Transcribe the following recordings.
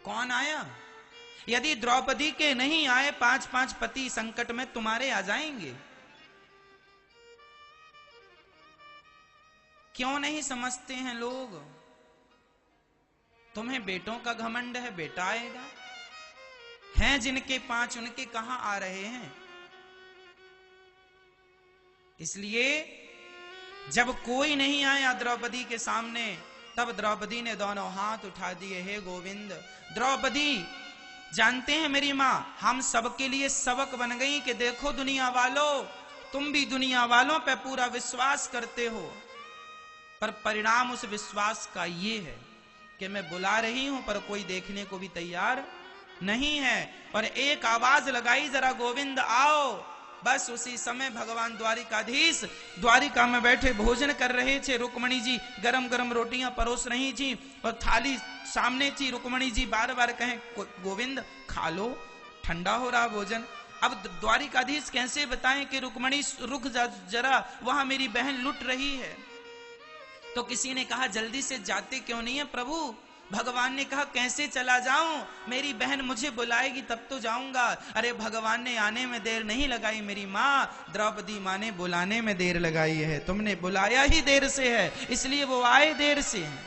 कौन आया? यदि द्रौपदी के नहीं आए 5-5 पति संकट में तुम्हारे आ जाएंगे। क्यों नहीं समझते हैं लोग? तुम्हें बेटों का घमंड है, बेटा आएगा। हैं जिनके 5 उनके कहां आ रहे हैं? इसलिए जब कोई नहीं आया द्रौपदी के सामने, तब द्रौपदी ने दोनों हाथ उठा दिए, हे गोविंद। द्रौपदी जानते हैं मेरी मां, हम सबके लिए सबक बन गई कि देखो दुनिया वालों, तुम भी दुनिया वालों पे पूरा विश्वास करते हो, पर परिणाम उस विश्वास का ये है कि मैं बुला रही हूं पर कोई देखने को भी तैयार नहीं है। और एक आवाज लगाई, जरा गोविंद आओ। बस उसी समय भगवान द्वारिकाधीश द्वारिका में बैठे भोजन कर रहे थे। रुक्मणी जी गरम गरम रोटियां परोस रही थी और थाली सामने थी। रुक्मणी जी बार बार कहें, गोविंद खा लो, ठंडा हो रहा भोजन। अब द्वारिकाधीश कैसे बताएं कि रुक्मणी रुक जा जरा, वहां मेरी बहन लुट रही है। तो किसी ने कहा, जल्दी से जाते क्यों नहीं है प्रभु? भगवान ने कहा, कैसे चला जाऊं? मेरी बहन मुझे बुलाएगी तब तो जाऊंगा। अरे भगवान ने आने में देर नहीं लगाई मेरी माँ, द्रौपदी माँ ने बुलाने में देर लगाई है। तुमने बुलाया ही देर से है, इसलिए वो आए देर से हैं।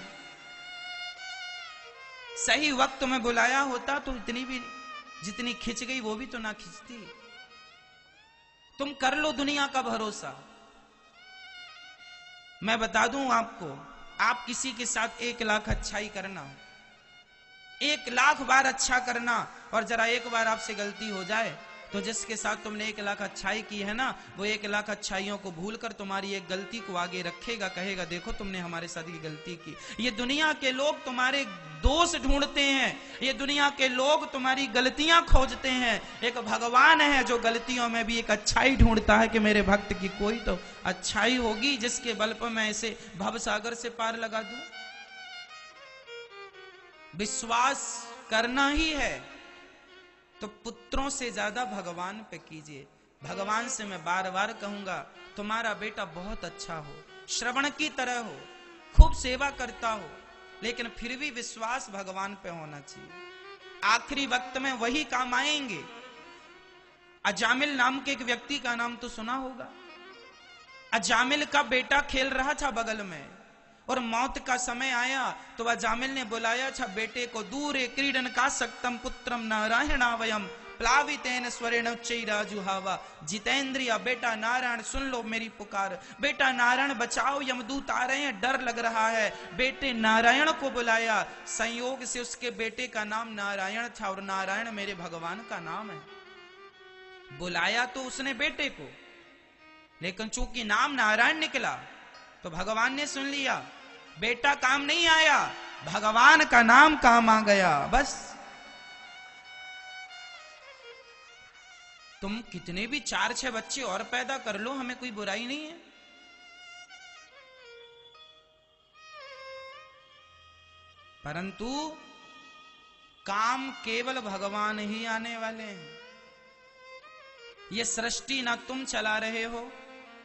सही वक्त में बुलाया होता तो इतनी भी जितनी खिंच गई वो भी तो ना खिंचती। तुम कर लो दुनिया का भरोसा। मैं बता दूं आपको, आप किसी के साथ 1 लाख अच्छाई करना, 1 लाख बार अच्छा करना, और जरा एक बार आपसे गलती हो जाए तो जिसके साथ तुमने 1 लाख अच्छाई की है ना, वो 1 लाख अच्छाइयों को भूलकर तुम्हारी एक गलती को आगे रखेगा, कहेगा देखो तुमने हमारे साथ ये गलती की। ये दुनिया के लोग तुम्हारे दोष ढूंढते हैं, ये दुनिया के लोग तुम्हारी गलतियां खोजते हैं। एक भगवान है जो गलतियों में भी एक अच्छाई ढूंढता है कि मेरे भक्त की कोई तो अच्छाई होगी जिसके बल पर मैं इसे भवसागर से पार लगा दूं। विश्वास करना ही है तो पुत्रों से ज्यादा भगवान पे कीजिए। भगवान से मैं बार बार कहूंगा, तुम्हारा बेटा बहुत अच्छा हो, श्रवण की तरह हो, खूब सेवा करता हो, लेकिन फिर भी विश्वास भगवान पे होना चाहिए। आखिरी वक्त में वही काम आएंगे। अजामिल नाम के एक व्यक्ति का नाम तो सुना होगा। अजामिल का बेटा खेल रहा था बगल में, और मौत का समय आया तो अजामिल ने बुलाया था बेटे को, दूरे क्रीडन का सक्तम पुत्रम नारायणावयम प्लावितेन स्वरेण उच्चैराजुहावा। जितेंद्रिया, बेटा नारायण सुन लो मेरी पुकार, बेटा नारायण बचाओ, यमदूत आ रहे हैं, डर लग रहा है। बेटे नारायण को बुलाया, संयोग से उसके बेटे का नाम नारायण था, और नारायण मेरे भगवान का नाम है। बुलाया तो उसने बेटे को, लेकिन चूंकि नाम नारायण निकला तो भगवान ने सुन लिया, बेटा काम नहीं आया, भगवान का नाम काम आ गया। बस तुम कितने भी 4-6 बच्चे और पैदा कर लो, हमें कोई बुराई नहीं है। परंतु काम केवल भगवान ही आने वाले हैं। ये सृष्टि ना तुम चला रहे हो,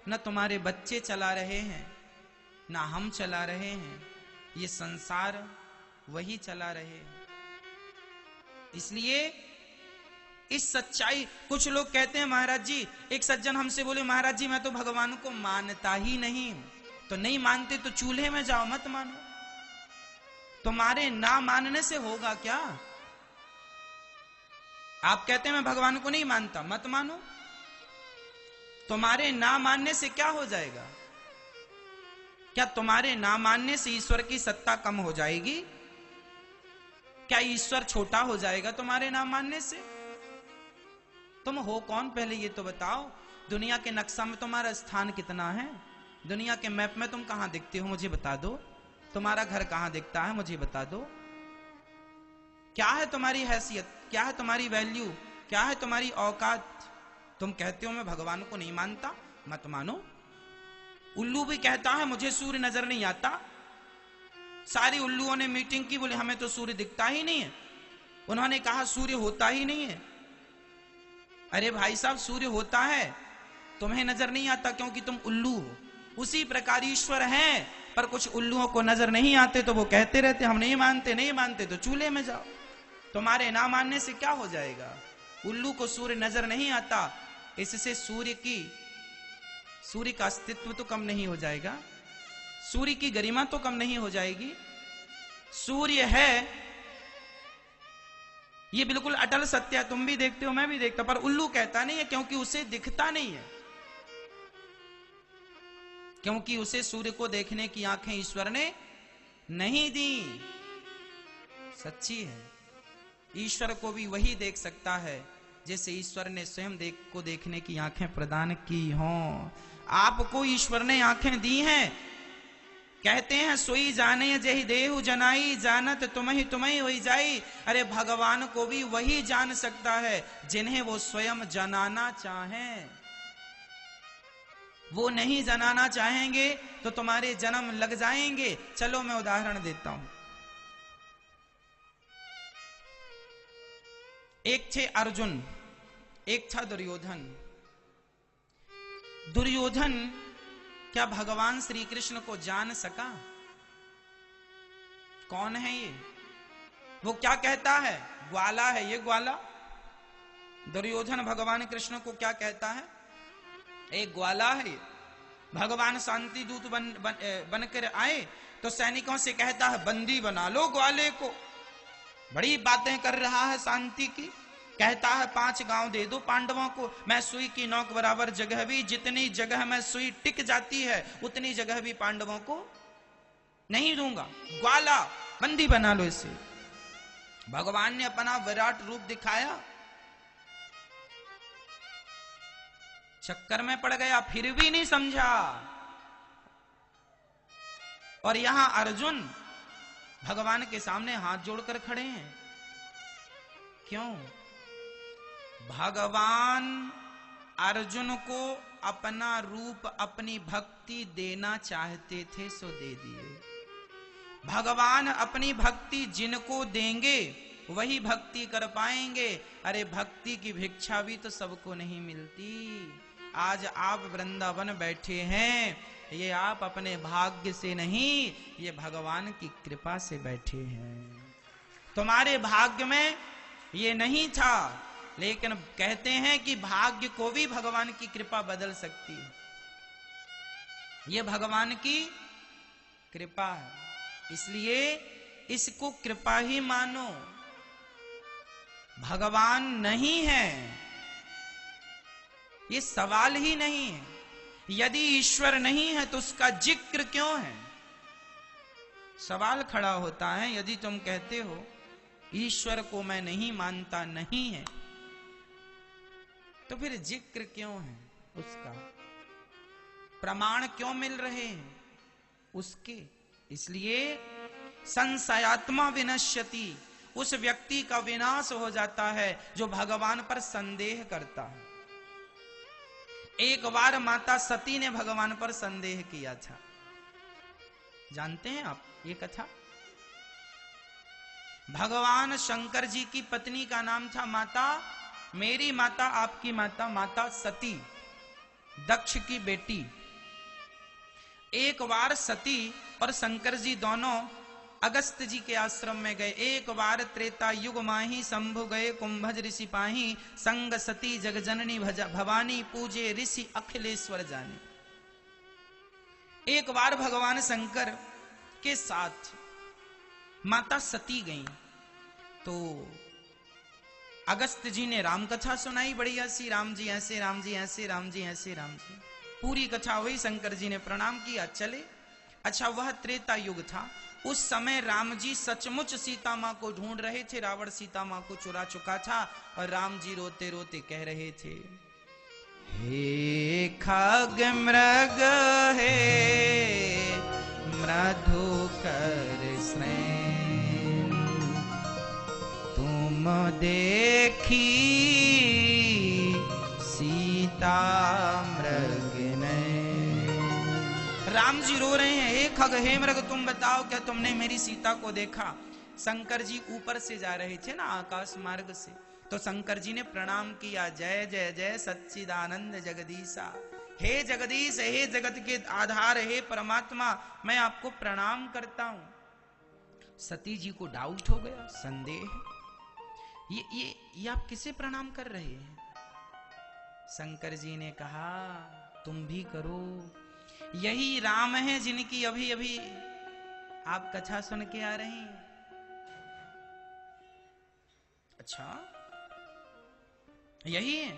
न तुम्हारे बच्चे चला रहे हैं, ना हम चला रहे हैं, ये संसार वही चला रहे हैं। इसलिए इस सच्चाई, कुछ लोग कहते हैं महाराज जी, एक सज्जन हमसे बोले महाराज जी मैं तो भगवान को मानता ही नहीं हूं। तो नहीं मानते तो चूल्हे में जाओ, मत मानो। तुम्हारे ना मानने से होगा क्या? आप कहते हैं मैं भगवान को नहीं मानता, मत मानो। तुम्हारे ना मानने से क्या हो जाएगा? क्या तुम्हारे ना मानने से ईश्वर की सत्ता कम हो जाएगी? क्या ईश्वर छोटा हो जाएगा तुम्हारे ना मानने से? तुम हो कौन पहले ये तो बताओ। दुनिया के नक्शा में तुम्हारा स्थान कितना है? दुनिया के मैप में तुम कहां दिखते हो मुझे बता दो। तुम्हारा घर कहां दिखता है मुझे बता दो। क्या है तुम्हारी हैसियत, क्या है तुम्हारी वैल्यू, क्या है तुम्हारी औकात? तुम कहते हो मैं भगवान को नहीं मानता, मत मानो। उल्लू भी कहता है मुझे सूर्य नजर नहीं आता। सारी उल्लुओं ने मीटिंग की, बोले हमें तो सूर्य दिखता ही नहीं है। उन्होंने कहा सूर्य होता ही नहीं है। अरे भाई साहब, सूर्य होता है, तुम्हें नजर नहीं आता क्योंकि तुम उल्लू हो। उसी प्रकार ईश्वर है, पर कुछ उल्लुओं को नजर नहीं आते तो वो कहते रहते हम नहीं मानते, नहीं मानते तो चूल्हे में जाओ। तुम्हारे ना मानने से क्या हो जाएगा? उल्लू को सूर्य नजर नहीं आता, इससे सूर्य का अस्तित्व तो कम नहीं हो जाएगा, सूर्य की गरिमा तो कम नहीं हो जाएगी। सूर्य है, ये बिल्कुल अटल सत्य है, तुम भी देखते हो मैं भी देखता हूं, पर उल्लू कहता नहीं है, क्योंकि उसे दिखता नहीं है, क्योंकि उसे सूर्य को देखने की आंखें ईश्वर ने नहीं दी। सच्ची है, ईश्वर को भी वही देख सकता है जैसे ईश्वर ने स्वयं को देखने की आंखें प्रदान की हों। आपको ईश्वर ने आंखें दी हैं। कहते हैं सोई जाने जही देहु जनाई, जानत तुम्हें होई जाई। अरे भगवान को भी वही जान सकता है जिन्हें वो स्वयं जनाना चाहें। वो नहीं जनाना चाहेंगे तो तुम्हारे जन्म लग जाएंगे। चलो मैं उदाहरण देता हूं। एक थे अर्जुन, एक था दुर्योधन। दुर्योधन क्या भगवान श्री कृष्ण को जान सका? कौन है ये? वो क्या कहता है? ग्वाला है ये, ग्वाला। दुर्योधन भगवान कृष्ण को क्या कहता है? एक ग्वाला है ये। भगवान शांति दूत बनकर आए तो सैनिकों से कहता है बंदी बना लो ग्वाले को। बड़ी बातें कर रहा है शांति की। कहता है 5 गांव दे दो पांडवों को, मैं सुई की नोक बराबर जगह भी, जितनी जगह मैं सुई टिक जाती है उतनी जगह भी पांडवों को नहीं दूंगा। ग्वाला, बंदी बना लो इसे। भगवान ने अपना विराट रूप दिखाया, चक्कर में पड़ गया, फिर भी नहीं समझा। और यहां अर्जुन भगवान के सामने हाथ जोड़कर खड़े हैं। क्यों? भगवान अर्जुन को अपना रूप, अपनी भक्ति देना चाहते थे, सो दे दिए। भगवान अपनी भक्ति जिनको देंगे वही भक्ति कर पाएंगे। अरे भक्ति की भिक्षा भी तो सबको नहीं मिलती। आज आप वृंदावन बैठे हैं, ये आप अपने भाग्य से नहीं, ये भगवान की कृपा से बैठे हैं। तुम्हारे भाग्य में ये नहीं था, लेकिन कहते हैं कि भाग्य को भी भगवान की कृपा बदल सकती है। ये भगवान की कृपा है, इसलिए इसको कृपा ही मानो। भगवान नहीं है ये सवाल ही नहीं है। यदि ईश्वर नहीं है तो उसका जिक्र क्यों है? सवाल खड़ा होता है। यदि तुम कहते हो ईश्वर को मैं नहीं मानता, नहीं है, तो फिर जिक्र क्यों है उसका? प्रमाण क्यों मिल रहे हैं उसके? इसलिए संशयात्मा विनश्यति, उस व्यक्ति का विनाश हो जाता है जो भगवान पर संदेह करता है। एक बार माता सती ने भगवान पर संदेह किया था। जानते हैं आप ये कथा? भगवान शंकर जी की पत्नी का नाम था माता, मेरी माता आपकी माता, माता सती, दक्ष की बेटी। एक बार सती और शंकर जी दोनों अगस्त जी के आश्रम में गए। एक बार त्रेता युग माही शंभु गए कुंभज ऋषि पाही, संग सती जगजननी भवानी पूजे ऋषि अखिलेश्वर जाने। एक बार भगवान शंकर के साथ माता सती गई तो अगस्त जी ने राम कथा सुनाई बढ़िया सी। राम जी ऐसे, राम जी ऐसे, राम जी ऐसे, राम जी। पूरी कथा हुई, शंकर जी ने प्रणाम किया, चले। अच्छा, वह त्रेता युग था। उस समय राम जी सचमुच सीता मां को ढूंढ रहे थे। रावण सीता मां को चुरा चुका था और राम जी रोते रोते कह रहे थे, हे खग मृग हे मधुकर श्रेण, तुम देखी सीता मृग ने। राम जी रो रहे हैं, हे खग हे मृग, तुम बताओ क्या तुमने मेरी सीता को देखा? शंकर जी ऊपर से जा रहे थे ना, आकाश मार्ग से, तो शंकर जी ने प्रणाम किया, जय जय जय सच्चिदानंद जगदीशा। हे जगदीश, हे जगत के आधार, हे परमात्मा, मैं आपको प्रणाम करता हूं। सती जी को डाउट हो गया, संदेह। ये आप किसे प्रणाम कर रहे हैं? शंकर जी ने कहा तुम भी करो, यही राम है जिनकी अभी अभी आप कथा सुन के आ रहे हैं। अच्छा, यही है।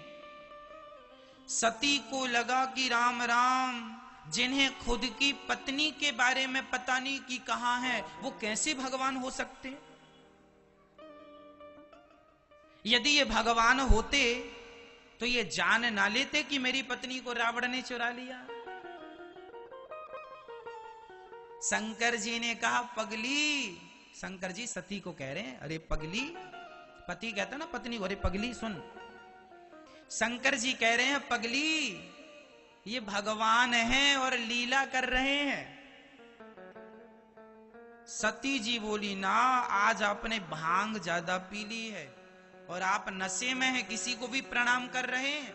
सती को लगा कि राम राम, जिन्हें खुद की पत्नी के बारे में पता नहीं कि कहां है, वो कैसे भगवान हो सकते? यदि ये भगवान होते तो ये जान ना लेते कि मेरी पत्नी को रावण ने चुरा लिया। शंकर जी ने कहा पगली, शंकर जी सती को कह रहे हैं अरे पगली, पति कहता ना पत्नी को, अरे पगली सुन। शंकर जी कह रहे हैं पगली, ये भगवान हैं और लीला कर रहे हैं। सती जी बोली ना, आज आपने भांग ज्यादा पी ली है और आप नशे में हैं, किसी को भी प्रणाम कर रहे हैं।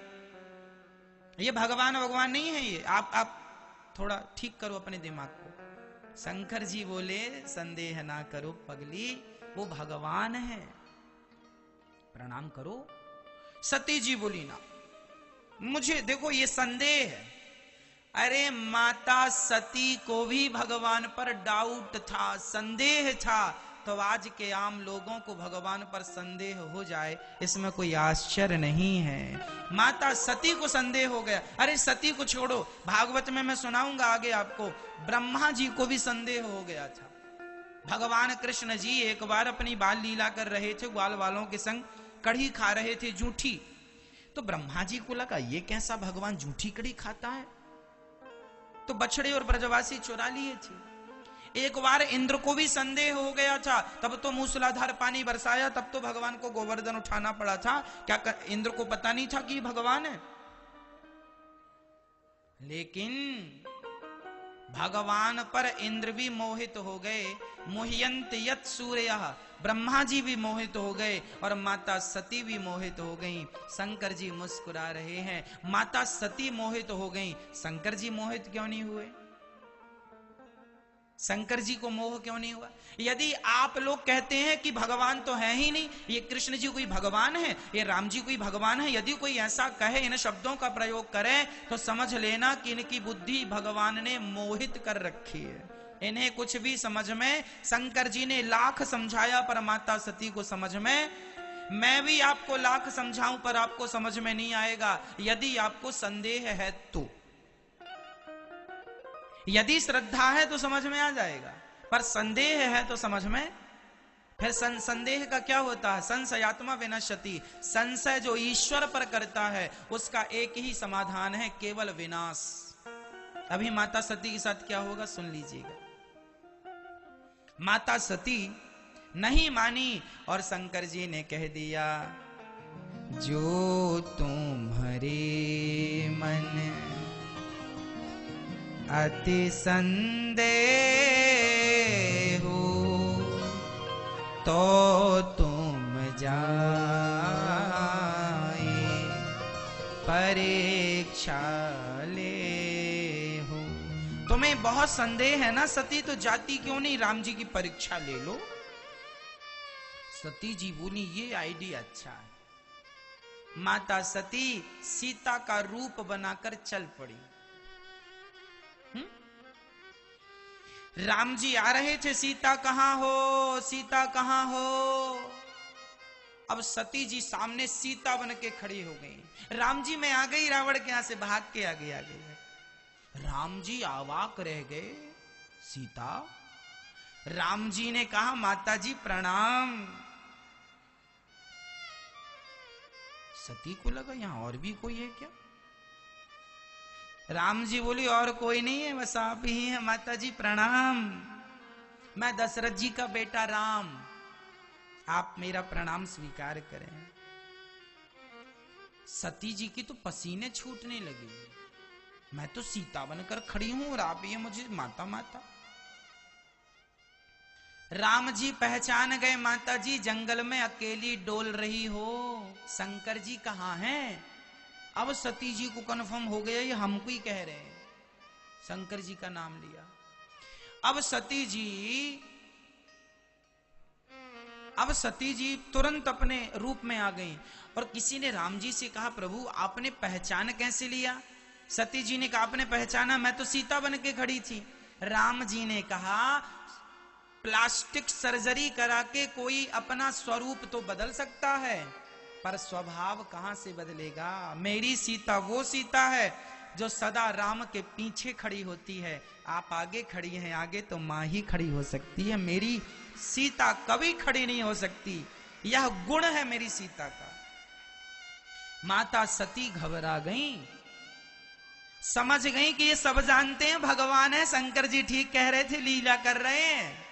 ये भगवान भगवान नहीं है, ये आप थोड़ा ठीक करो अपने दिमाग को। शंकर जी बोले संदेह ना करो पगली, वो भगवान है, प्रणाम करो। सती जी बोली ना, मुझे देखो ये संदेह है। अरे माता सती को भी भगवान पर डाउट था, संदेह था, तो आज के आम लोगों को भगवान पर संदेह हो जाए इसमें कोई आश्चर्य नहीं है। माता सती को संदेह हो गया। अरे सती को छोड़ो, भागवत में मैं सुनाऊंगा आगे आपको, ब्रह्मा जी को भी संदेह हो गया था। भगवान कृष्ण जी एक बार अपनी बाल लीला कर रहे थे, ग्वाल वालों के संग कढ़ी खा रहे थे, जूठी। तो ब्रह्मा जी को लगा ये कैसा भगवान जूठी कढ़ी खाता है, तो बछड़े और ब्रजवासी चुरा लिए थे। एक बार इंद्र को भी संदेह हो गया था, तब तो मूसलाधार पानी बरसाया, तब तो भगवान को गोवर्धन उठाना पड़ा था। क्या इंद्र को पता नहीं था कि भगवान है? लेकिन भगवान पर इंद्र भी मोहित हो गए। मोह्यंत यत् सूर्यः, ब्रह्मा जी भी मोहित हो गए और माता सती भी मोहित हो गईं। शंकर जी मुस्कुरा रहे हैं, माता सती मोहित हो गईं, शंकर जी मोहित क्यों नहीं हुए? शंकर जी को मोह क्यों नहीं हुआ? यदि आप लोग कहते हैं कि भगवान तो है ही नहीं, ये कृष्ण जी कोई भगवान है, ये राम जी कोई भगवान है, यदि कोई ऐसा कहे, इन शब्दों का प्रयोग करे, तो समझ लेना कि इनकी बुद्धि भगवान ने मोहित कर रखी है, इन्हें कुछ भी समझ में। शंकर जी ने लाख समझाया पर माता सती को समझ में। मैं भी आपको लाख समझाऊं पर आपको समझ में नहीं आएगा। यदि आपको संदेह है तो, यदि श्रद्धा है तो समझ में आ जाएगा, पर संदेह है तो समझ में। फिर संदेह का क्या होता है? संशयात्मा विनश्यति, संशय जो ईश्वर पर करता है उसका एक ही समाधान है, केवल विनाश। अभी माता सती के साथ क्या होगा सुन लीजिएगा। माता सती नहीं मानी और शंकर जी ने कह दिया, जो तुम्हारे मन अति संदेह हो, तो तुम जाए परीक्षा ले हो। तुम्हें बहुत संदेह है ना सती, तो जाती क्यों नहीं राम जी की परीक्षा ले लो। सती जी बोली ये आइडिया अच्छा है। माता सती सीता का रूप बनाकर चल पड़ी। राम जी आ रहे थे, सीता कहां हो, सीता कहां हो। अब सती जी सामने सीता बन के खड़ी हो गई। राम जी मैं आ गई, रावण के यहां से भाग के आ गई। राम जी अवाक रह गए। सीता, राम जी ने कहा माता जी प्रणाम। सती को लगा यहां और भी कोई है क्या? राम जी बोली और कोई नहीं है, बस आप ही हैं माता जी प्रणाम। मैं दशरथ जी का बेटा राम, आप मेरा प्रणाम स्वीकार करें। सती जी की तो पसीने छूटने लगे। मैं तो सीता बनकर खड़ी हूं और आप ये मुझे माता माता। राम जी पहचान गए, माता जी जंगल में अकेली डोल रही हो, शंकर जी कहां हैं? अब सती जी को कन्फर्म हो गया ये हमको ही कह रहे हैं। शंकर जी का नाम लिया। अब सती जी अब सती जी तुरंत अपने रूप में आ गईं और किसी ने राम जी से कहा, प्रभु आपने पहचान कैसे लिया? सती जी ने कहा, आपने पहचाना? मैं तो सीता बन के खड़ी थी। राम जी ने कहा, प्लास्टिक सर्जरी करा के कोई अपना स्वरूप तो बदल सकता है, पर स्वभाव कहां से बदलेगा? मेरी सीता वो सीता है जो सदा राम के पीछे खड़ी होती है। आप आगे खड़ी हैं, आगे तो मां ही खड़ी हो सकती है, मेरी सीता कभी खड़ी नहीं हो सकती। यह गुण है मेरी सीता का। माता सती घबरा गईं, समझ गईं कि ये सब जानते हैं भगवान है। शंकर जी ठीक कह रहे थे, लीला कर रहे हैं,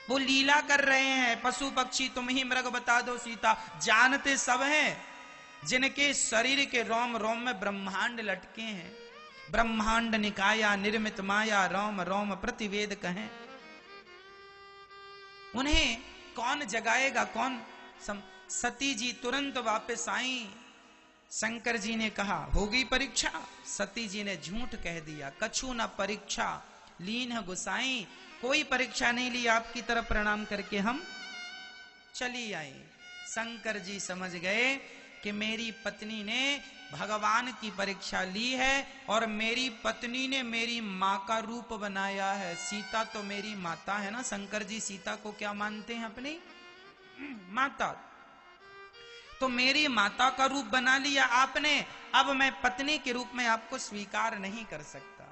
वो लीला कर रहे हैं। पशु पक्षी तुम ही मृग बता दो सीता, जानते सब हैं जिनके शरीर के रोम रोम में ब्रह्मांड लटके हैं। ब्रह्मांड निकाया निर्मित माया, रोम रोम प्रतिवेद कहें। उन्हें कौन जगाएगा, कौन सती जी तुरंत वापस आई। शंकर जी ने कहा, होगी परीक्षा? सती जी ने झूठ कह दिया, कछु न परीक्षा लीन है गुसाई। कोई परीक्षा नहीं ली, आपकी तरफ प्रणाम करके हम चली आई। शंकर जी समझ गए कि मेरी पत्नी ने भगवान की परीक्षा ली है और मेरी पत्नी ने मेरी मां का रूप बनाया है। सीता तो मेरी माता है ना। शंकर जी सीता को क्या मानते हैं? अपनी माता। तो मेरी माता का रूप बना लिया आपने, अब मैं पत्नी के रूप में आपको स्वीकार नहीं कर सकता।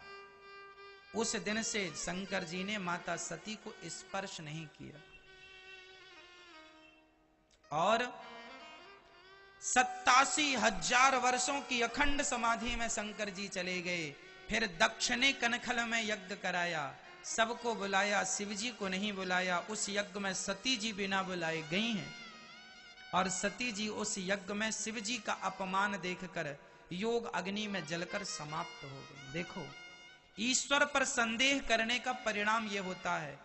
उस दिन से शंकर जी ने माता सती को स्पर्श नहीं किया और 87,000 वर्षों की अखंड समाधि में शंकर जी चले गए। फिर दक्ष ने कनखल में यज्ञ कराया, सबको बुलाया, शिव जी को नहीं बुलाया। उस यज्ञ में सती जी बिना बुलाए गई हैं और सती जी उस यज्ञ में शिव जी का अपमान देखकर योग अग्नि में जलकर समाप्त हो गई। देखो, ईश्वर पर संदेह करने का परिणाम यह होता है,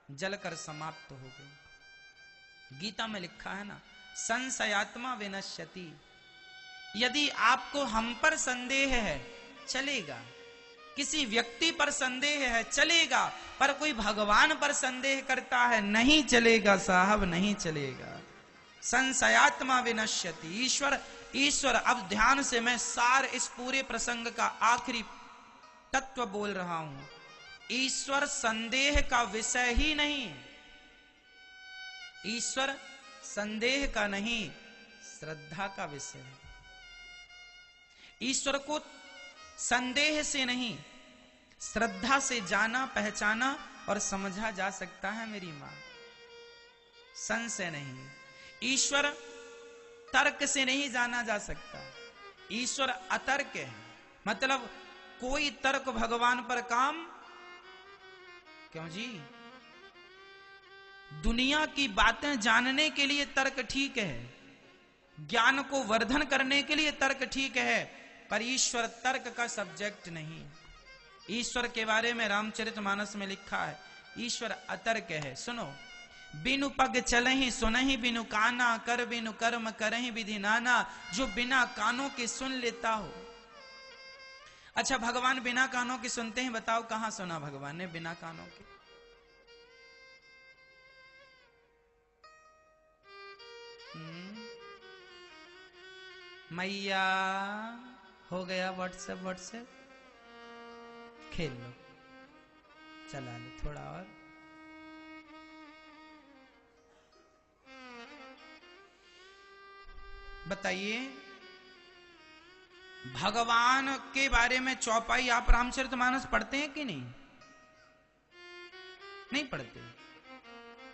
जलकर समाप्त हो गई। गीता में लिखा है ना, संशयात्मा विनश्यति। यदि आपको हम पर संदेह है चलेगा, किसी व्यक्ति पर संदेह है चलेगा, पर कोई भगवान पर संदेह करता है नहीं चलेगा साहब, नहीं चलेगा। संशयात्मा विनश्यति। ईश्वर ईश्वर। अब ध्यान से मैं सार इस पूरे प्रसंग का आखिरी तत्व बोल रहा हूं। ईश्वर संदेह का विषय ही नहीं। ईश्वर संदेह का नहीं, श्रद्धा का विषय है। ईश्वर को संदेह से नहीं, श्रद्धा से जाना, पहचाना और समझा जा सकता है मेरी मां, संशय नहीं। ईश्वर तर्क से नहीं जाना जा सकता, ईश्वर अतर्क है। मतलब कोई तर्क भगवान पर काम क्यों जी? दुनिया की बातें जानने के लिए तर्क ठीक है, ज्ञान को वर्धन करने के लिए तर्क ठीक है, पर ईश्वर तर्क का सब्जेक्ट नहीं। ईश्वर के बारे में रामचरितमानस में लिखा है, ईश्वर अतर्क है। सुनो, बिनु पग चलहि सुनहि बिनु काना, कर बिनु कर्म करहि विधि नाना। जो बिना कानों के सुन लेता हो। अच्छा, भगवान बिना कानों के सुनते हैं? बताओ कहां सुना भगवान ने बिना कानों के? मैया हो गया व्हाट्सएप खेल लो, चला लो थोड़ा और। बताइए, भगवान के बारे में चौपाई आप रामचरितमानस पढ़ते हैं कि नहीं? नहीं पढ़ते?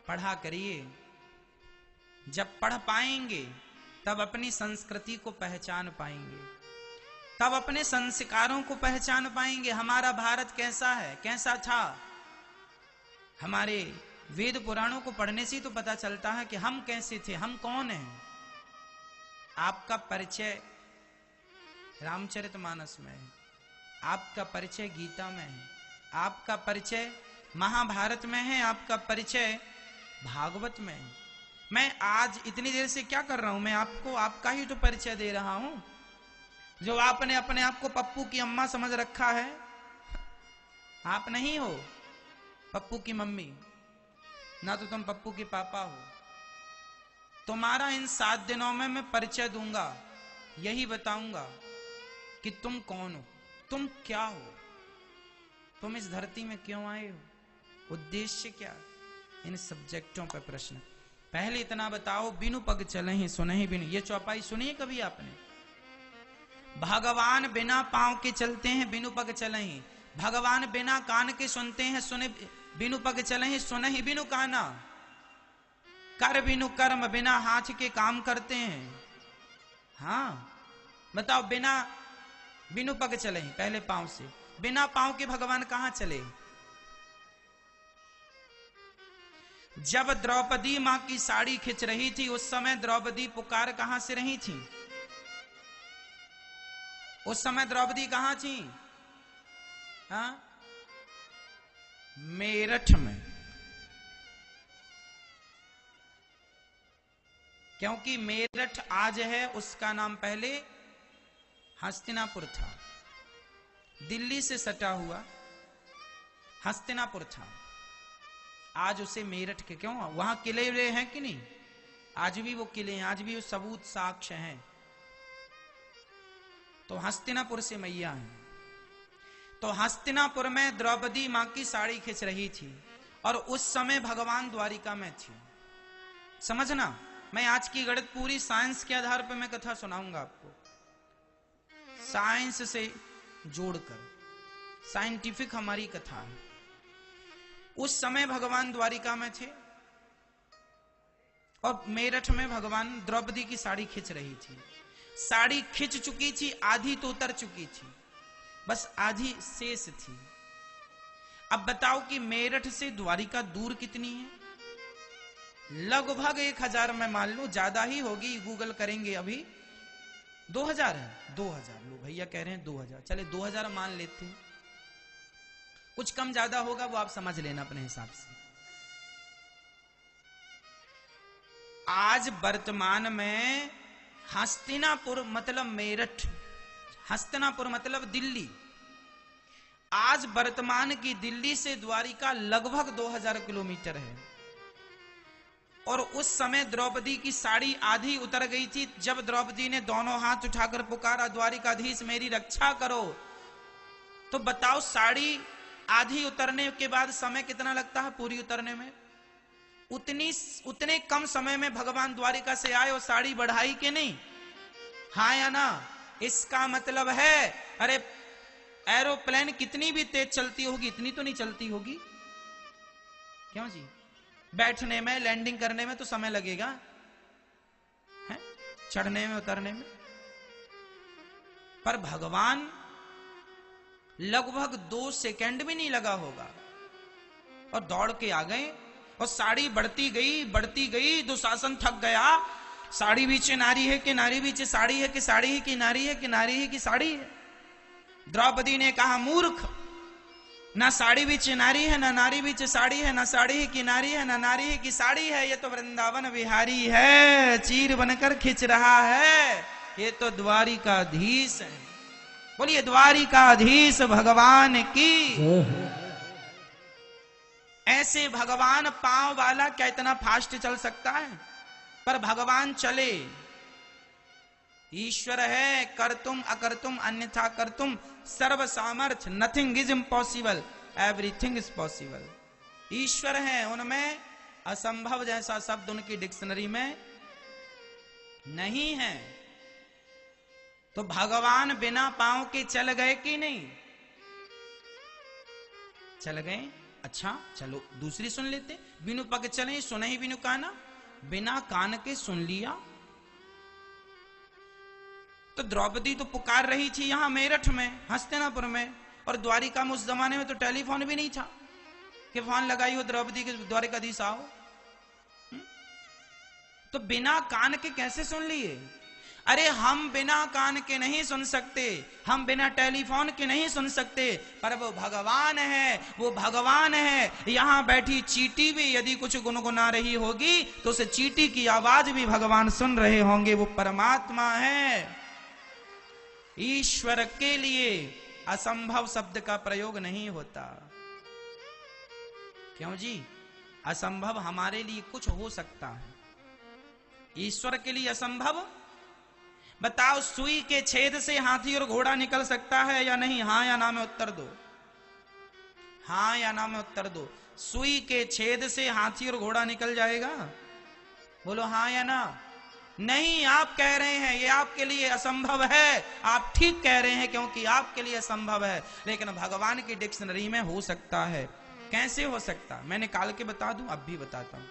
पढ़ा करिए। जब पढ़ पाएंगे तब अपनी संस्कृति को पहचान पाएंगे, तब अपने संस्कारों को पहचान पाएंगे। हमारा भारत कैसा है, कैसा था। हमारे वेद पुराणों को पढ़ने से तो पता चलता है कि हम कैसे थे, हम कौन हैं। आपका परिचय रामचरितमानस में है, आपका परिचय गीता में है, आपका परिचय महाभारत में है, आपका परिचय भागवत में है। मैं आज इतनी देर से क्या कर रहा हूं? मैं आपको आपका ही तो परिचय दे रहा हूं, जो आपने अपने आप को पप्पू की अम्मा समझ रखा है। आप नहीं हो पप्पू की मम्मी, ना तो तुम पप्पू के पापा हो। तुम्हारा इन 7 दिनों में मैं परिचय दूंगा, यही बताऊंगा कि तुम कौन हो, तुम क्या हो, तुम इस धरती में क्यों आए हो, उद्देश्य क्या। इन सब्जेक्टों पर प्रश्न। पहले इतना बताओ, बिनु पग चले ही सुने ही बिनु, ये चौपाई सुनी है कभी आपने? भगवान बिना पांव के चलते हैं, बिनु पग चले ही। भगवान बिना कान के सुनते हैं, सुने बिनु पग चले ही सुने ही बिनु काना। कर बिनु कर्म, बिना हाथ के काम करते हैं। हाँ बताओ, बिनु पग चले ही, पहले पांव से। बिना पांव के भगवान कहां चले? जब द्रौपदी मां की साड़ी खिंच रही थी, उस समय द्रौपदी पुकार कहां से रही थी? उस समय द्रौपदी कहां थी? हाँ, मेरठ में। क्योंकि मेरठ आज है, उसका नाम पहले हस्तिनापुर था। दिल्ली से सटा हुआ हस्तिनापुर था, आज उसे मेरठ के क्यों? वहां किले वे हैं कि नहीं? आज भी वो किले हैं, आज भी वो सबूत साक्ष्य हैं। तो हस्तिनापुर से मैया है। तो हस्तिनापुर में द्रौपदी मां की साड़ी खिंच रही थी और उस समय भगवान द्वारिका में थी। समझना, मैं आज की गणित पूरी साइंस के आधार पर मैं कथा सुनाऊंगा आपको, साइंस से जोड़कर। साइंटिफिक हमारी कथा है। उस समय भगवान द्वारिका में थे और मेरठ में भगवान द्रौपदी की साड़ी खिंच रही थी। साड़ी खिंच चुकी थी, आधी तो उतर चुकी थी, बस आधी शेष थी। अब बताओ कि मेरठ से द्वारिका दूर कितनी है? लगभग 1000, मैं मान लूं ज्यादा ही होगी, गूगल करेंगे अभी। 2000 है, 2000 लो, भैया कह रहे हैं 2000, चले 2000 मान लेते हैं। कुछ कम ज्यादा होगा वो आप समझ लेना अपने हिसाब से। आज वर्तमान में हस्तिनापुर मतलब मेरठ, हस्तिनापुर मतलब दिल्ली। आज वर्तमान की दिल्ली से द्वारिका लगभग 2000 किलोमीटर है। और उस समय द्रौपदी की साड़ी आधी उतर गई थी। जब द्रौपदी ने दोनों हाथ उठाकर पुकारा, द्वारिकाधीश मेरी रक्षा करो, तो बताओ साड़ी आधी उतरने के बाद समय कितना लगता है पूरी उतरने में? उतने कम समय में भगवान द्वारिका से आए और साड़ी बढ़ाई कि नहीं? हाँ या ना? इसका मतलब है, अरे एरोप्लेन कितनी भी तेज चलती होगी, इतनी तो नहीं चलती होगी। क्यों जी? बैठने में, लैंडिंग करने में तो समय लगेगा, है? चढ़ने में, उतरने में। पर भगवान लगभग 2 सेकंड भी नहीं लगा होगा और दौड़ के आ गए। और साड़ी बढ़ती गई, दुशासन थक गया। साड़ी बीच नारी है कि नारी बीच साड़ी है, कि साड़ी है कि नारी है, कि नारी है कि साड़ी है। द्रौपदी ने कहा, मूर्ख, ना साड़ी बीच नारी है, ना नारी बीच साड़ी है, ना साड़ी है कि नारी है, ना नारी है कि साड़ी है। ये तो वृंदावन बिहारी है, चीर बनकर खिंच रहा है। ये तो द्वारिकाधीश है। बोलिए द्वारिकाधीश भगवान की। ऐसे भगवान पांव वाला क्या इतना फास्ट चल सकता है? पर भगवान चले। ईश्वर है, कर तुम अकर तुम अन्यथा कर तुम, सर्व सामर्थ्य, nothing is impossible, everything is possible. ईश्वर है, उनमें असंभव जैसा शब्द उनकी डिक्शनरी में नहीं है। तो भगवान बिना पांव के चल गए कि नहीं? चल गए। अच्छा चलो दूसरी सुन लेते। बिनु पग चले सुने ही बिनु काना, बिना कान के सुन लिया। तो द्रौपदी तो पुकार रही थी यहां मेरठ में, हस्तिनापुर में, और द्वारिका में उस जमाने में तो टेलीफोन भी नहीं था कि फोन लगाई हो द्रौपदी के द्वारिकाधीश आओ। तो बिना कान के कैसे सुन लिए? अरे हम बिना कान के नहीं सुन सकते, हम बिना टेलीफोन के नहीं सुन सकते, पर वो भगवान है, वो भगवान है। यहां बैठी चींटी भी यदि कुछ गुनगुना रही होगी तो उस चींटी की आवाज भी भगवान सुन रहे होंगे। वो परमात्मा है। ईश्वर के लिए असंभव शब्द का प्रयोग नहीं होता। क्यों जी? असंभव हमारे लिए कुछ हो सकता है, ईश्वर के लिए असंभव? बताओ, सुई के छेद से हाथी और घोड़ा निकल सकता है या नहीं? हां या ना में उत्तर दो, हां या ना में उत्तर दो। सुई के छेद से हाथी और घोड़ा निकल जाएगा? बोलो हां या ना। नहीं, आप कह रहे हैं ये आपके लिए असंभव है। आप ठीक कह रहे हैं, क्योंकि आपके लिए असंभव है, लेकिन भगवान की डिक्शनरी में हो सकता है। कैसे हो सकता? मैं निकाल के बता दूं, अब भी बताता हूं।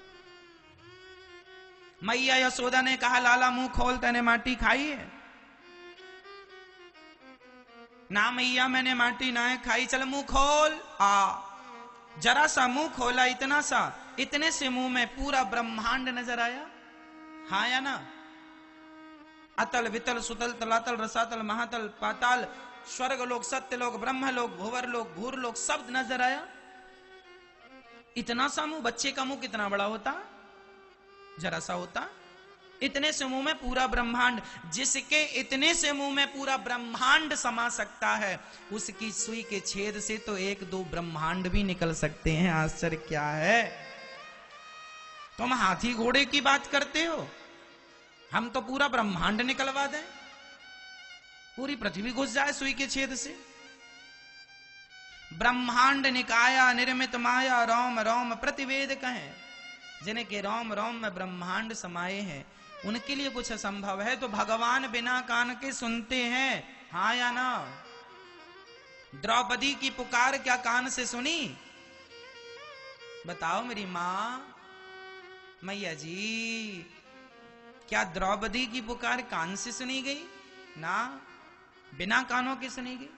मैया यशोदा ने कहा, लाला मुंह खोल, तने माटी खाई है? ना मैया, मैंने माटी ना खाई। चल मुंह खोल। जरा सा मुंह खोला, इतना सा, इतने से मुंह में पूरा ब्रह्मांड नजर आया। हाँ या ना? अतल वितल सुतल तलातल रसातल महातल पाताल, स्वर्ग लोक, सत्य लोक, ब्रह्म लोक, भुवर लोक, भूर लोक, सब नजर आया। इतना सा मुंह, बच्चे का मुंह कितना बड़ा होता? जरा सा होता। इतने से मुंह में पूरा ब्रह्मांड। जिसके इतने से मुंह में पूरा ब्रह्मांड समा सकता है, उसकी सुई के छेद से तो एक दो ब्रह्मांड भी निकल सकते हैं। आश्चर्य क्या है? तुम हाथी घोड़े की बात करते हो, हम तो पूरा ब्रह्मांड निकलवा दें, पूरी पृथ्वी घुस जाए सुई के छेद से। ब्रह्मांड निकाया निर्मित माया, रोम रोम प्रतिवेद कहें। जिनके रोम रोम में ब्रह्मांड समाये हैं, उनके लिए कुछ असंभव है। तो भगवान बिना कान के सुनते हैं, हाँ या ना? द्रौपदी की पुकार क्या कान से सुनी? बताओ मेरी मां, मैया जी, क्या द्रौपदी की पुकार कान से सुनी गई? ना, बिना कानों के सुनी गई।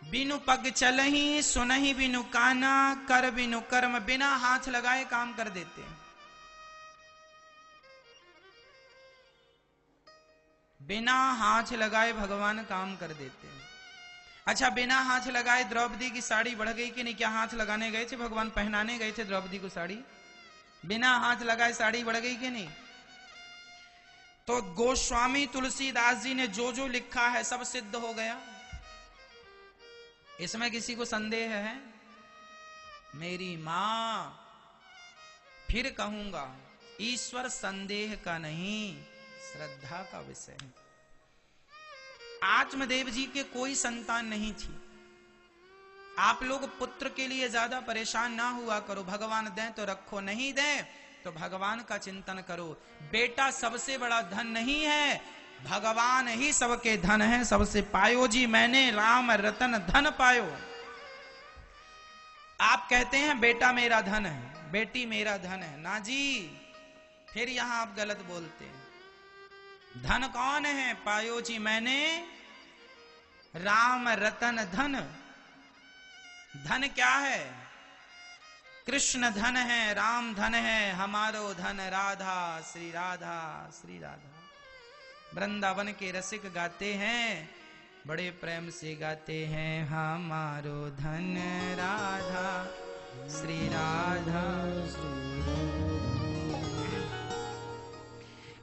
बिनु पग चलही सुनही बिनु काना, कर बिनु कर्म, बिना हाथ लगाए काम कर देते हैं। बिना हाथ लगाए भगवान काम कर देते हैं। अच्छा, बिना हाथ लगाए द्रौपदी की साड़ी बढ़ गई कि नहीं? क्या हाथ लगाने गए थे भगवान, पहनाने गए थे द्रौपदी को साड़ी? बिना हाथ लगाए साड़ी बढ़ गई कि नहीं? तो गोस्वामी तुलसीदास जी ने जो जो लिखा है सब सिद्ध हो गया। इसमें किसी को संदेह है? मेरी मां, फिर कहूंगा, ईश्वर संदेह का नहीं, श्रद्धा का विषय है। आत्मदेव जी के कोई संतान नहीं थी। आप लोग पुत्र के लिए ज्यादा परेशान ना हुआ करो। भगवान दें तो रखो, नहीं दें तो भगवान का चिंतन करो। बेटा सबसे बड़ा धन नहीं है, भगवान ही सबके धन है। सबसे पायो जी मैंने राम रतन धन पायो। आप कहते हैं बेटा मेरा धन है, बेटी मेरा धन है। ना जी, फिर यहां आप गलत बोलते हैं। धन कौन है? पायो जी मैंने राम रतन धन। धन क्या है? कृष्ण धन है, राम धन है, हमारो धन राधा, श्री राधा, श्री राधा। वृंदावन के रसिक गाते हैं, बड़े प्रेम से गाते हैं, हमारो धन राधा, श्री राधा,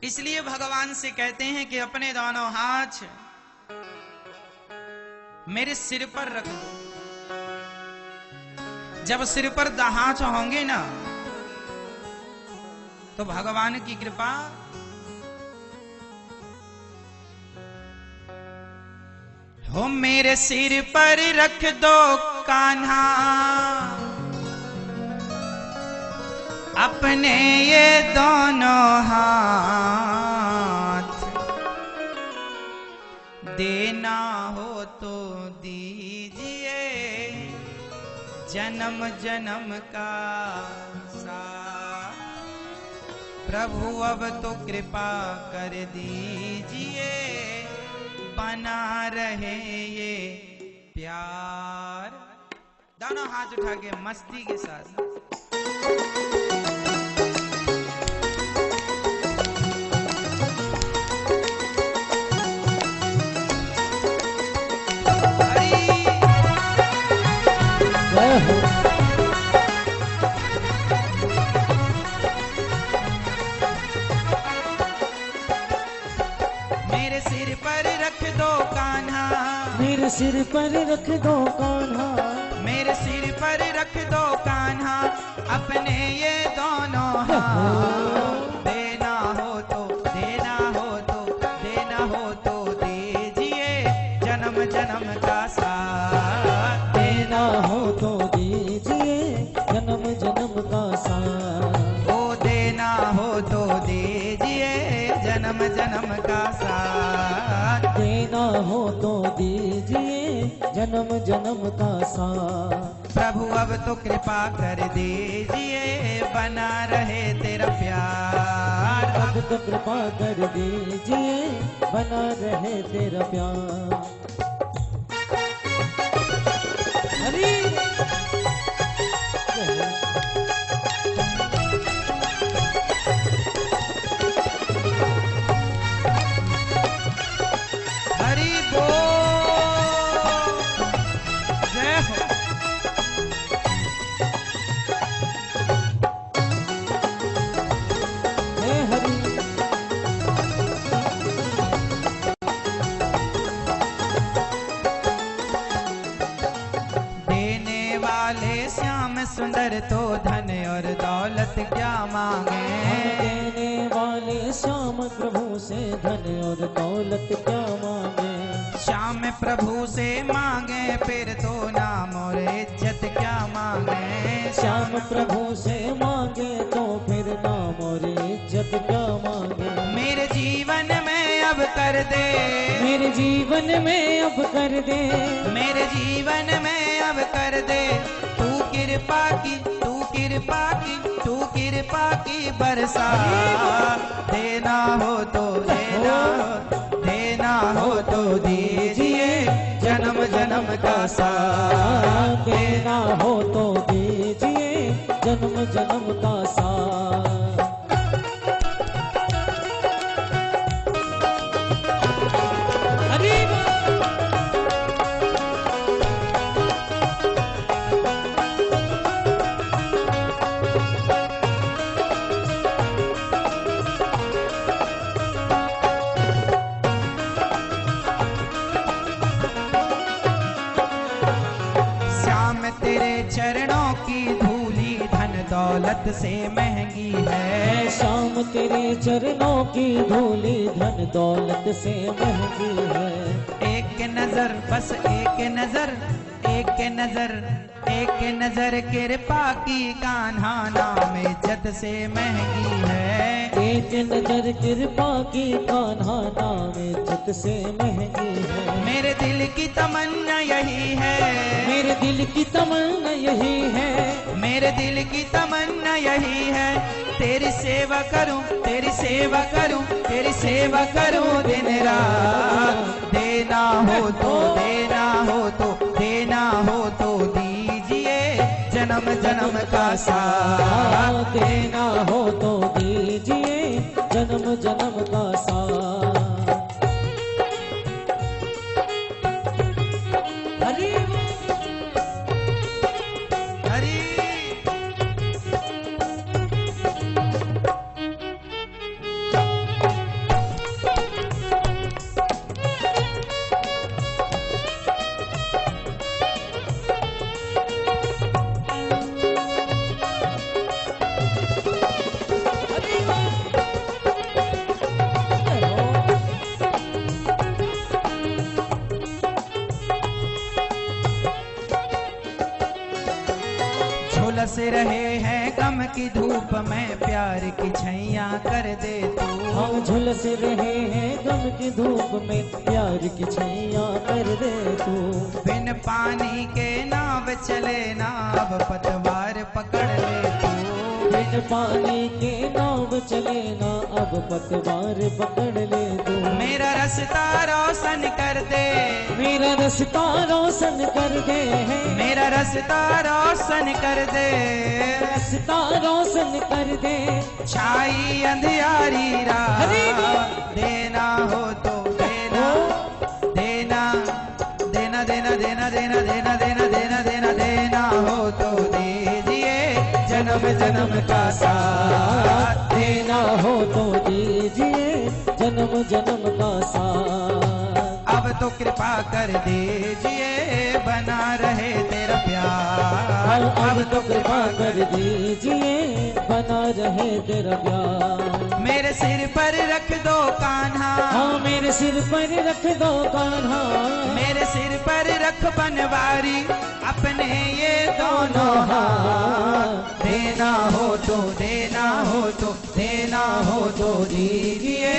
इसलिए भगवान से कहते हैं कि अपने दोनों हाथ मेरे सिर पर रख दो। जब सिर पर हाथ होंगे ना, तो भगवान की कृपा हो। मेरे सिर पर रख दो कान्हा अपने ये दोनों हाथ, देना हो तो दीजिए जन्म जन्म का साथ। प्रभु अब तो कृपा कर दीजिए, बना रहे ये प्यार। दोनों हाथ उठा के मस्ती के साथ मेरे सिर पर रख दो कान्हा, मेरे सिर पर रख दो कान्हा, मेरे सिर पर रख दो कान्हा, ये दोनों हाथ, देना हो तो देना हो तो देना हो तो दीजिए जन्म जन्म का साथ, देना हो तो दीजिए जन्म जन्म का साथ, ओ देना हो तो दीजिए जन्म जन्म का साथ, देना हो तो दीजिए जन्म जन्म का साथ। प्रभु अब तो कृपा कर दीजिए बना रहे तेरा प्यार, अब तो कृपा कर दीजिए बना रहे तेरा प्यार। हरी हरि बोल, जय हो। हे हरी देने वाले श्याम सुंदर तो धन और दौलत क्या मांगे, देने वाले श्याम प्रभु से धन और दौलत क्या मांगे, श्याम प्रभु से मांगे फिर तो नाम और इज्जत क्या मांगे, श्याम प्रभु से मांगे तो फिर नाम और इज्जत क्या मांगे। मेरे जीवन में अब कर दे, मेरे जीवन में अब कर दे, मेरे जीवन में अब कर दे तू कृपा की, तू कृपा की, तू कृपा की बरसा, देना हो तो देना, देना हो तो दीजिए जन्म जन्म का साथ, देना हो तो दीजिए जन्म जन्म का साथ। हरी श्याम तेरे चरणों की धूली धन दौलत से महंगी है, शाम तेरे चरणों की धूली धन दौलत से महंगी है। एक नजर बस एक नजर, एक नजर, एक नजर कृपा की कान्हा नाम इज्जत से महंगी है, एक नजर कृपा की कान्हा नाम इज्जत से महंगी है। मेरे दिल की तमन्ना यही है, मेरे दिल की तमन्ना यही है, मेरे दिल की तमन्ना यही है, तेरी सेवा करूं, तेरी सेवा करूं, तेरी सेवा करूं दिन रात, देना हो तो देना हो तो देना हो तो दीजिए जन्म जन्म का साथ, देना हो तो दीजिए जन्म जन्म का साथ। हरी हरी झुलस रहे हैं गम की धूप में प्यार की छैया कर दे तू, हम झुलस रहे हैं गम की धूप में प्यार की छैया कर दे तू। बिन पानी के नाव चले ना अब पतवार पकड़ ले तू, बिन पानी के नाव चले ना अब पतवार पकड़ ले तू। मेरा रास्ता रोशन कर दे, मेरा रास्ता रोशन कर दे, मेरा रास्ता रोशन कर दे, रास्ता रोशन कर दे। छाई अंधियारी राह हरी देना हो तो देना, देना देना देना देना देना देना देना देना देना देना हो तो दीजिए जन्म जन्म का साथ, देना हो तो दीजिए जन्म जन्म का साथ। अब तो कृपा कर दीजिए बना रहे तेरा प्यार, अब तो कृपा कर दीजिए बना रहे तेरा प्यार। मेरे सिर पर रख दो कान्हा, हाँ मेरे सिर पर रख दो कान्हा, मेरे सिर पर रख बनवारी अपने ये दोनों हाथ। देना हो तो देना हो तो देना हो तो दीजिए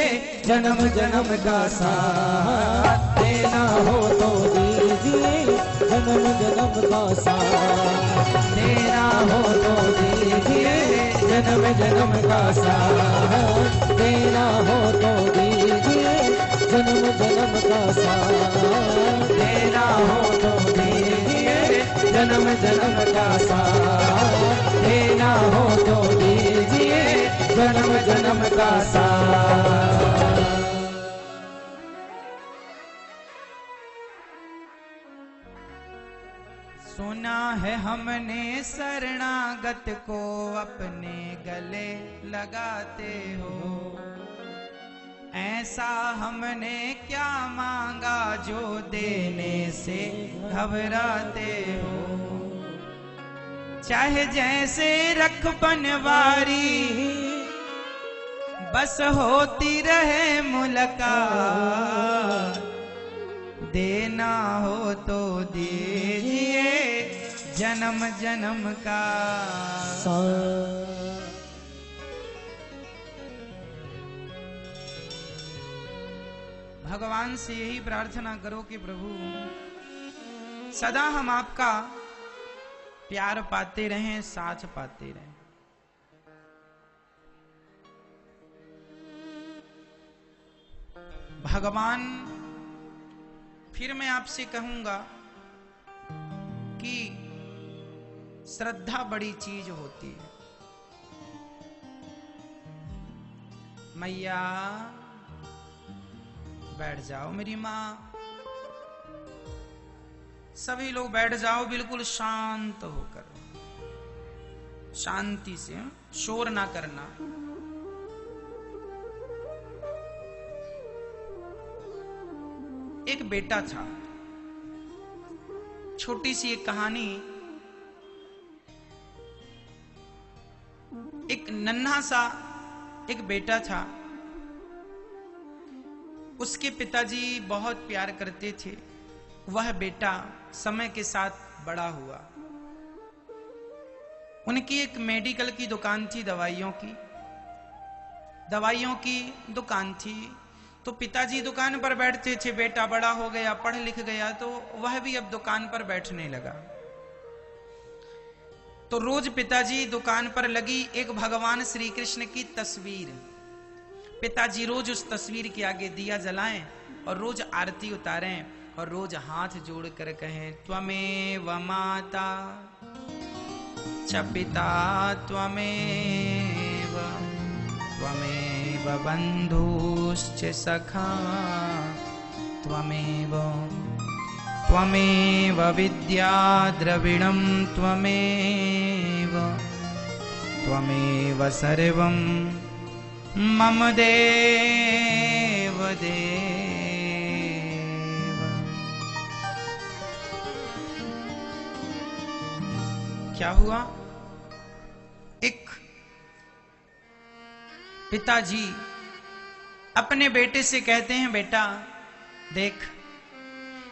जन्म जन्म का साथ। देना हो तो दीजिए जन्म जन्म का साथ। देना हो तो दीजिए जन्म जन्म का साथ। देना हो तो दीजिए जन्म जन्म का साथ। देना हो तो दीजिए जन्म जन्म का साथ। देना हो तो दीजिए जन्म जन्म का साथ। सुना है हमने शरणागत को अपने गले लगाते हो, ऐसा हमने क्या मांगा जो देने से घबराते हो। चाहे जैसे रख बनवारी बस होती रहे मुलाकात। देना हो तो दीजिए जन्म जन्म का साथ। भगवान से यही प्रार्थना करो कि प्रभु सदा हम आपका प्यार पाते रहें, साथ पाते रहें। भगवान, फिर मैं आपसे कहूंगा कि श्रद्धा बड़ी चीज होती है। मैया बैठ जाओ मेरी माँ, सभी लोग बैठ जाओ बिल्कुल शांत होकर, शांति से, शोर ना करना। एक बेटा था, छोटी सी एक कहानी। एक नन्हा सा एक बेटा था, उसके पिताजी बहुत प्यार करते थे। वह बेटा समय के साथ बड़ा हुआ। उनकी एक मेडिकल की दुकान थी, दवाइयों की दुकान थी। तो पिताजी दुकान पर बैठते थे, बेटा बड़ा हो गया, पढ़ लिख गया, तो वह भी अब दुकान पर बैठने लगा। तो रोज पिताजी दुकान पर लगी एक भगवान श्री कृष्ण की तस्वीर, पिताजी रोज उस तस्वीर के आगे दिया जलाएं और रोज आरती उतारें और रोज हाथ जोड़कर कहें, त्वमेव माता च पिता त्वमेव, त्वमेव बन्धुश्च सखा त्वमेव, त्वमेव विद्या द्रविणं त्वमेव, त्वमेव सर्वं मम देव देव। क्या हुआ? एक पिताजी अपने बेटे से कहते हैं, बेटा देख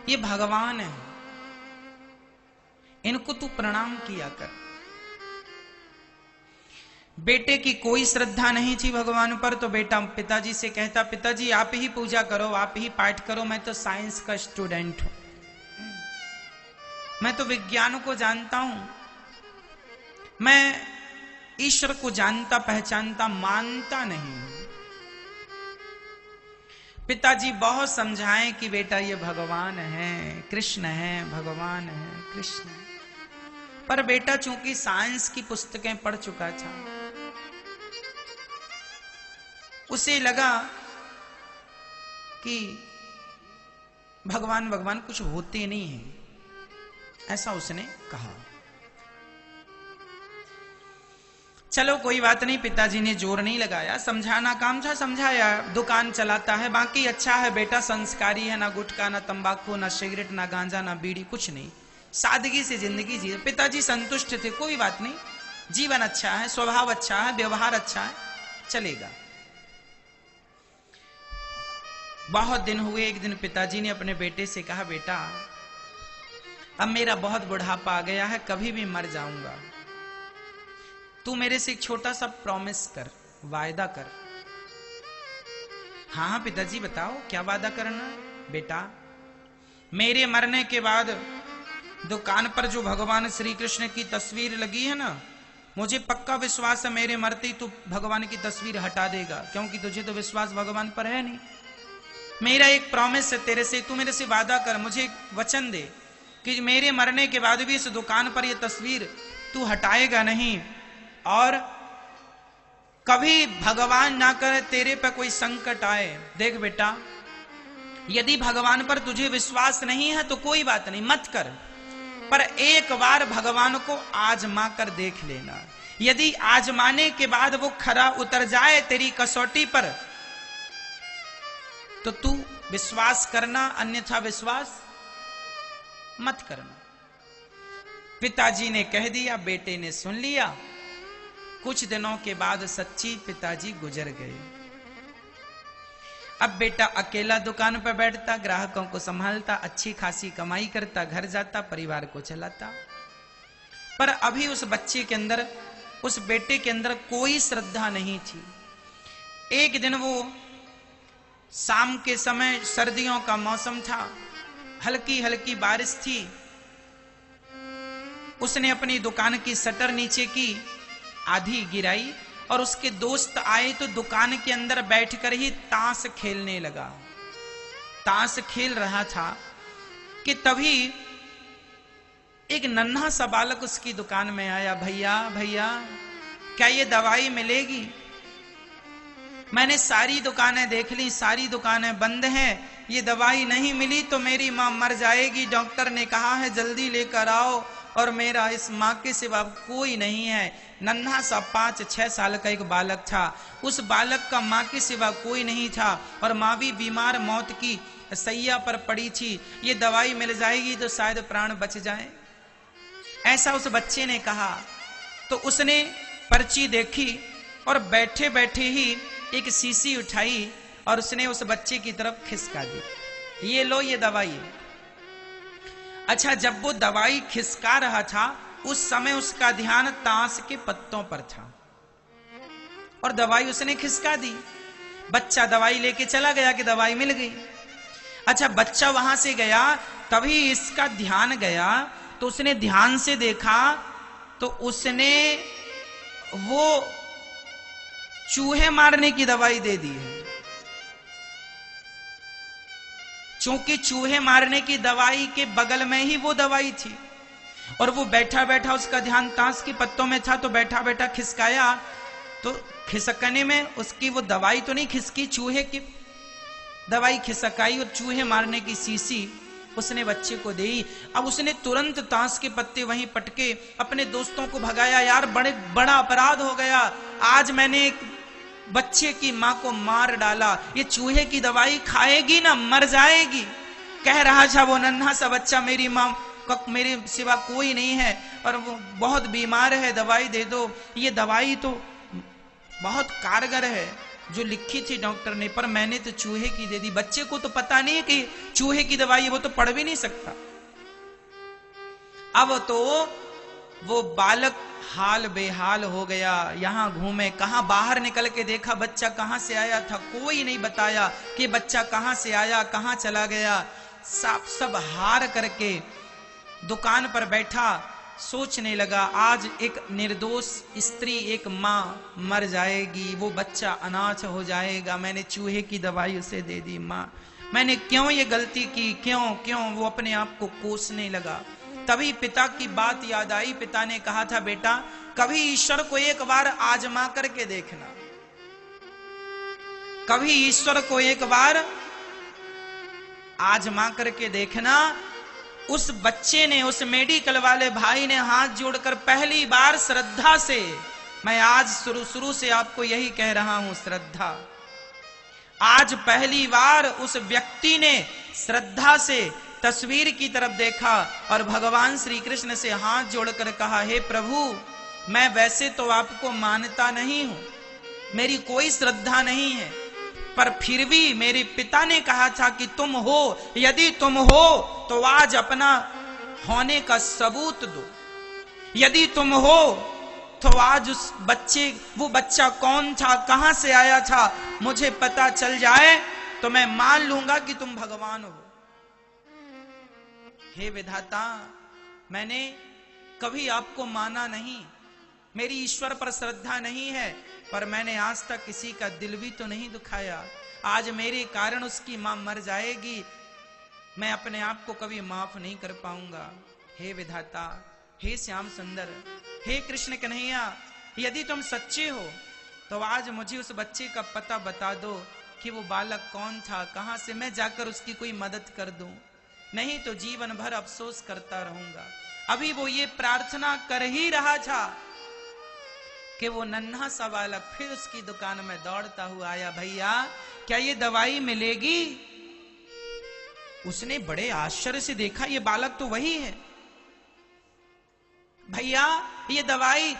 ये भगवान है, इनको तू प्रणाम किया कर। बेटे की कोई श्रद्धा नहीं थी भगवान पर, तो बेटा पिताजी से कहता, पिताजी आप ही पूजा करो, आप ही पाठ करो, मैं तो साइंस का स्टूडेंट हूं, मैं तो विज्ञान को जानता हूं, मैं ईश्वर को जानता पहचानता मानता नहीं। पिताजी बहुत समझाएं कि बेटा ये भगवान है, कृष्ण है, भगवान है, कृष्ण है। पर बेटा चूंकि साइंस की पुस्तकें पढ़ चुका था, उसे लगा कि भगवान भगवान कुछ होते नहीं है, ऐसा उसने कहा। चलो कोई बात नहीं, पिताजी ने जोर नहीं लगाया, समझाना काम था, समझाया, दुकान चलाता है, बाकी अच्छा है बेटा, संस्कारी है, ना गुटखा ना तंबाकू ना सिगरेट ना गांजा ना बीड़ी, कुछ नहीं, सादगी से जिंदगी जी। पिताजी संतुष्ट थे, कोई बात नहीं, जीवन अच्छा है, स्वभाव अच्छा है, व्यवहार अच्छा है, चलेगा। बहुत दिन हुए, एक दिन पिताजी ने अपने बेटे से कहा, बेटा अब मेरा बहुत बुढ़ापा आ गया है, कभी भी मर जाऊंगा, तू मेरे से एक छोटा सा प्रॉमिस कर, वायदा कर। हाँ हाँ पिताजी बताओ क्या वादा करना है। बेटा मेरे मरने के बाद दुकान पर जो भगवान श्री कृष्ण की तस्वीर लगी है ना, मुझे पक्का विश्वास है मेरे मरते ही तू भगवान की तस्वीर हटा देगा, क्योंकि तुझे तो विश्वास भगवान पर है नहीं। मेरा एक प्रॉमिस है तेरे से, तू मेरे से वादा कर, मुझे एक वचन दे कि मेरे मरने के बाद भी इस दुकान पर यह तस्वीर तू हटाएगा नहीं, और कभी भगवान ना करे तेरे पर कोई संकट आए। देख बेटा, यदि भगवान पर तुझे विश्वास नहीं है तो कोई बात नहीं, मत कर, पर एक बार भगवान को आजमा कर देख लेना। यदि आजमाने के बाद वो खरा उतर जाए तेरी कसौटी पर तो तू विश्वास करना, अन्यथा विश्वास मत करना। पिताजी ने कह दिया, बेटे ने सुन लिया। कुछ दिनों के बाद सच्ची पिताजी गुजर गए। अब बेटा अकेला दुकान पर बैठता, ग्राहकों को संभालता, अच्छी खासी कमाई करता, घर जाता, परिवार को चलाता। पर अभी उस बच्चे के अंदर, उस बेटे के अंदर कोई श्रद्धा नहीं थी। एक दिन वो शाम के समय, सर्दियों का मौसम था, हल्की हल्की बारिश थी, उसने अपनी दुकान की शटर नीचे की, आधी गिराई, और उसके दोस्त आए तो दुकान के अंदर बैठकर ही ताश खेलने लगा। ताश खेल रहा था कि तभी एक नन्हा सा बालक उसकी दुकान में आया। भैया भैया क्या ये दवाई मिलेगी? मैंने सारी दुकानें देख ली, सारी दुकानें बंद हैं, ये दवाई नहीं मिली तो मेरी मां मर जाएगी, डॉक्टर ने कहा है जल्दी लेकर आओ, और मेरा इस मां के सिवा कोई नहीं है। नन्हा सा 5-6 साल का एक बालक था, उस बालक का मां के सिवा कोई नहीं था, और मां भी बीमार, मौत की सैया पर पड़ी थी। ये दवाई मिल जाएगी तो शायद प्राण बच जाए, ऐसा उस बच्चे ने कहा। तो उसने पर्ची देखी और बैठे बैठे ही एक शीशी उठाई और उसने उस बच्चे की तरफ खिसका दी, ये लो ये दवाई। अच्छा, जब वो दवाई खिसका रहा था उस समय उसका ध्यान ताश के पत्तों पर था, और दवाई उसने खिसका दी। बच्चा दवाई लेके चला गया कि दवाई मिल गई। अच्छा, बच्चा वहां से गया, तभी इसका ध्यान गया, तो उसने ध्यान से देखा तो उसने वो चूहे मारने की दवाई दे दी है। क्योंकि चूहे मारने की दवाई के बगल में ही वो दवाई थी, और वो बैठा बैठा उसका ध्यान ताश के पत्तों में था, तो बैठा बैठा खिसकाया, तो खिसकने में उसकी वो दवाई तो नहीं खिसकी, चूहे की दवाई खिसकाई, और चूहे मारने की शीशी उसने बच्चे को दी। अब उसने तुरंत ताश के पत्ते वहीं पटके अपने दोस्तों को भगाया, यार बड़ा अपराध हो गया, आज मैंने एक बच्चे की मां को मार डाला, ये चूहे की दवाई खाएगी ना, मर जाएगी। कह रहा था वो नन्हा सा बच्चा, मेरी मां मेरे सिवा कोई नहीं है और वो बहुत बीमार है, दवाई दे दो। ये दवाई तो बहुत कारगर है जो लिखी थी डॉक्टर ने, पर मैंने तो चूहे की दे दी। बच्चे को तो पता नहीं कि चूहे की दवाई, वो तो पढ़ भी नहीं सकता। अब तो वो बालक हाल बेहाल हो गया, यहां घूमे, कहां बाहर निकल के देखा बच्चा कहां से आया था, कोई नहीं बताया कि बच्चा कहां से आया, कहां चला गया। सब हार करके दुकान पर बैठा, सोचने लगा आज एक निर्दोष स्त्री, एक मां मर जाएगी, वो बच्चा अनाथ हो जाएगा, मैंने चूहे की दवाई उसे दे दी। मां, मैंने क्यों ये गलती की, क्यों? वो अपने आप को कोसने लगा। तभी पिता की बात याद आई। पिता ने कहा था, बेटा कभी ईश्वर को एक बार आजमा करके देखना, कभी ईश्वर को एक बार आजमा करके देखना। उस बच्चे ने, उस मेडिकल वाले भाई ने हाथ जोड़कर पहली बार श्रद्धा से, मैं आज शुरू से आपको यही कह रहा हूं, श्रद्धा, आज पहली बार उस व्यक्ति ने श्रद्धा से तस्वीर की तरफ देखा और भगवान श्री कृष्ण से हाथ जोड़कर कहा, हे प्रभु मैं वैसे तो आपको मानता नहीं हूं, मेरी कोई श्रद्धा नहीं है, पर फिर भी मेरे पिता ने कहा था कि तुम हो, यदि तुम हो तो आज अपना होने का सबूत दो। यदि तुम हो तो आज उस बच्चे, वो बच्चा कौन था, कहां से आया था, मुझे पता चल जाए तो मैं मान लूंगा कि तुम भगवान हो। हे विधाता, मैंने कभी आपको माना नहीं, मेरी ईश्वर पर श्रद्धा नहीं है, पर मैंने आज तक किसी का दिल भी तो नहीं दुखाया। आज मेरे कारण उसकी मां मर जाएगी, मैं अपने आप को कभी माफ नहीं कर पाऊंगा। हे विधाता, हे श्याम सुंदर, हे कृष्ण कन्हैया, यदि तुम सच्चे हो तो आज मुझे उस बच्चे का पता बता दो कि वो बालक कौन था, कहां से मैं जाकर उसकी कोई मदद कर दूं, नहीं तो जीवन भर अफसोस करता रहूंगा। अभी वो ये प्रार्थना कर ही रहा था कि वो नन्हा सा बालक फिर उसकी दुकान में दौड़ता हुआ आया, भैया क्या ये दवाई मिलेगी? उसने बड़े आश्चर्य से देखा, ये बालक तो वही है। भैया ये दवाई,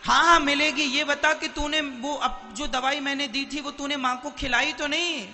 हाँ मिलेगी, ये बता कि तूने वो अब जो दवाई मैंने दी थी वो तूने मां को खिलाई तो नहीं?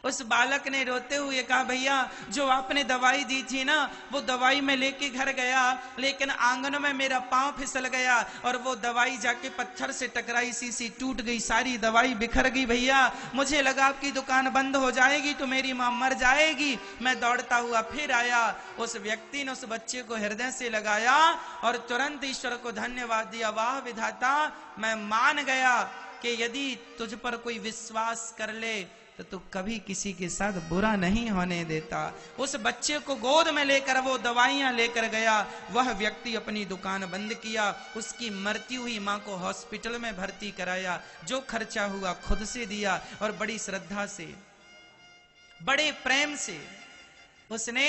उस बालक ने रोते हुए कहा, भैया जो आपने दवाई दी थी ना, वो दवाई मैं लेके घर गया, लेकिन आंगन में मेरा पांव फिसल गया और वो दवाई जाके पत्थर से टकराई, शीशी टूट गई, सारी दवाई बिखर गई। भैया मुझे लगा आपकी दुकान बंद हो जाएगी तो मेरी मां मर जाएगी। मैं दौड़ता हुआ फिर आया, उस व्यक्ति ने उस बच्चे को हृदय से लगाया और तुरंत ईश्वर को धन्यवाद दिया। वाह विधाता, मैं मान गया कि यदि तुझ पर कोई विश्वास कर ले तो तू कभी किसी के साथ बुरा नहीं होने देता। उस बच्चे को गोद में लेकर वो दवाइयां लेकर गया, वह व्यक्ति अपनी दुकान बंद किया, उसकी मरती हुई मां को हॉस्पिटल में भर्ती कराया, जो खर्चा हुआ खुद से दिया और बड़ी श्रद्धा से, बड़े प्रेम से उसने